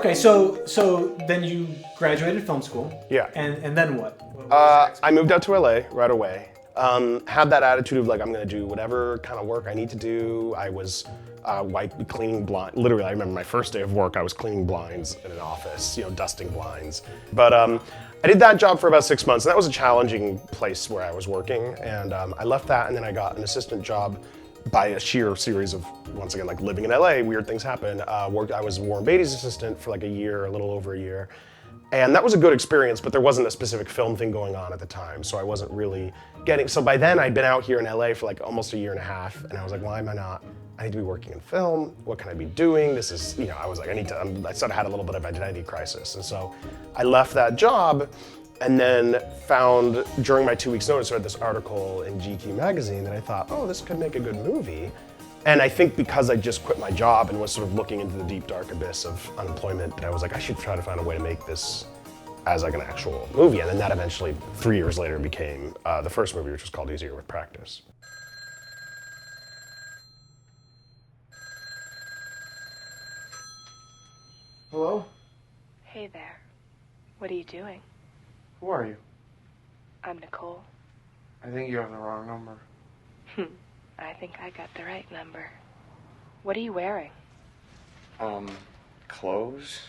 Okay, so then you graduated film school. Yeah. And then what? I moved out to LA right away. Had that attitude of like, I'm gonna do whatever kind of work I need to do. I was cleaning blinds. Literally, I remember my first day of work, I was cleaning blinds in an office, dusting blinds. But I did that job for about 6 months, and that was a challenging place where I was working. And I left that, and then I got an assistant job by a sheer series of, once again, like living in LA, weird things happen. I was Warren Beatty's assistant for like a year, a little over a year. And that was a good experience, but there wasn't a specific film thing going on at the time, so I wasn't really so by then I'd been out here in LA for like almost a year and a half, and I was like, why am I not? I need to be working in film. What can I be doing? This is, I was like, I sort of had a little bit of identity crisis. And so I left that job and then found, during my 2 weeks notice, I read this article in GQ magazine that I thought, oh, this could make a good movie. And I think because I just quit my job and was sort of looking into the deep, dark abyss of unemployment, that I was like, I should try to find a way to make this as like an actual movie. And then that eventually, 3 years later, became the first movie, which was called Easier with Practice. Hello? Hey there. What are you doing? Who are you? I'm Nicole. I think you have the wrong number. I think I got the right number. What are you wearing? Clothes?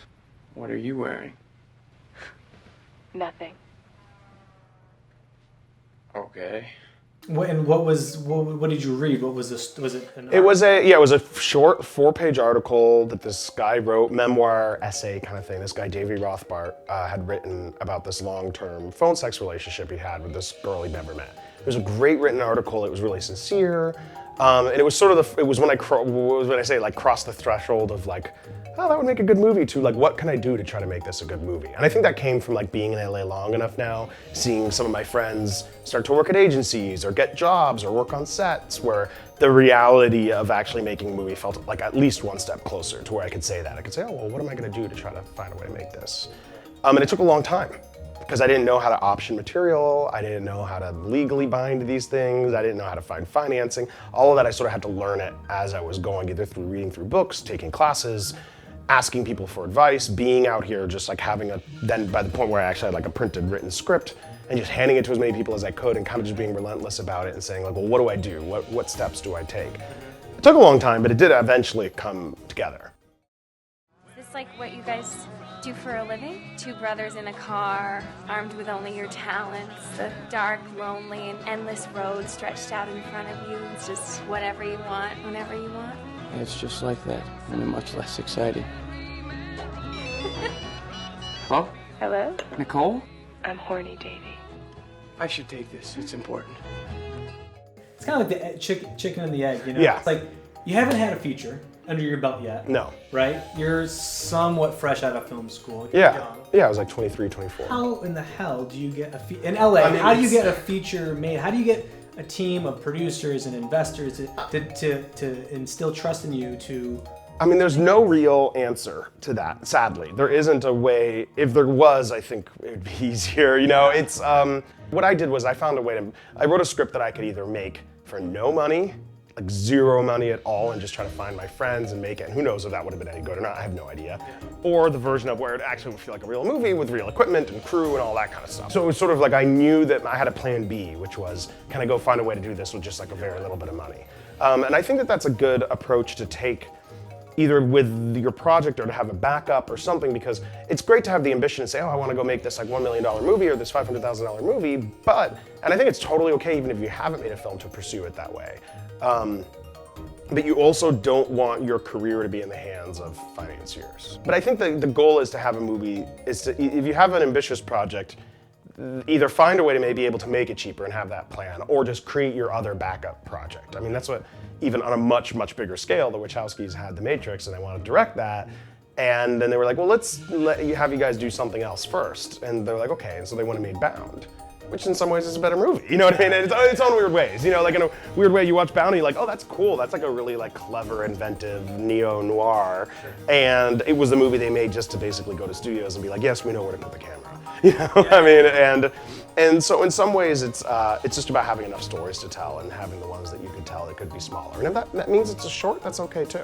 What are you wearing? Nothing. Okay. What did you read? What was this? Was it? It was a short 4-page article that this guy wrote, memoir, essay kind of thing. This guy, Davey Rothbart, had written about this long-term phone sex relationship he had with this girl he'd never met. It was a great written article. It was really sincere. And it was sort of when I say like crossed the threshold of like, oh, that would make a good movie, to like, what can I do to try to make this a good movie? And I think that came from like being in LA long enough now, seeing some of my friends start to work at agencies or get jobs or work on sets, where the reality of actually making a movie felt like at least one step closer to where I could say that. I could say, oh, well, what am I gonna do to try to find a way to make this? And it took a long time, because I didn't know how to option material, I didn't know how to legally bind these things, I didn't know how to find financing. All of that I sort of had to learn it as I was going, either through reading through books, taking classes, asking people for advice, being out here, just like then by the point where I actually had like a printed written script, and just handing it to as many people as I could, and kind of just being relentless about it and saying like, well, what do I do? What steps do I take? It took a long time, but it did eventually come together. Is this like what you guys do for a living? Two brothers in a car, armed with only your talents, the dark, lonely, and endless road stretched out in front of you. It's just whatever you want, whenever you want. It's just like that, only much less exciting. Hello? Hello? Nicole? I'm horny, Davey. I should take this, it's important. It's kind of like the chicken and the egg, Yeah. It's like you haven't had a feature under your belt yet. No. Right? You're somewhat fresh out of film school. You're young. Yeah, I was like 23, 24. How in the hell do you get in LA? How do you get a feature made? How do you get a team of producers and investors to instill trust in you to? I mean, there's no real answer to that, sadly. There isn't a way. If there was, I think it'd be easier. It's what I did was I found a way I wrote a script that I could either make for no money, like zero money at all, and just try to find my friends and make it. And who knows if that would have been any good or not, I have no idea. Or the version of where it actually would feel like a real movie with real equipment and crew and all that kind of stuff. So it was sort of like I knew that I had a plan B, which was, can I go find a way to do this with just like a very little bit of money? And I think that that's a good approach to take, either with your project or to have a backup or something, because it's great to have the ambition to say, oh, I want to go make this like $1 million movie or this $500,000 movie, and I think it's totally okay even if you haven't made a film to pursue it that way. But you also don't want your career to be in the hands of financiers. But I think the goal is to have a movie, if you have an ambitious project, either find a way to maybe be able to make it cheaper and have that plan, or just create your other backup project. I mean, that's what, even on a much, much bigger scale, the Wachowskis had The Matrix, and they wanted to direct that. And then they were like, well, let's have you guys do something else first. And they're like, okay, and so they went and made Bound, which in some ways is a better movie. You know what I mean? It's own weird ways. Like in a weird way, you watch Bound and you're like, oh, that's cool. That's like a really like clever, inventive neo-noir. And it was the movie they made just to basically go to studios and be like, yes, we know where to put the camera. I mean, and so in some ways it's just about having enough stories to tell and having the ones that you could tell that could be smaller. And if that means it's a short, that's okay too.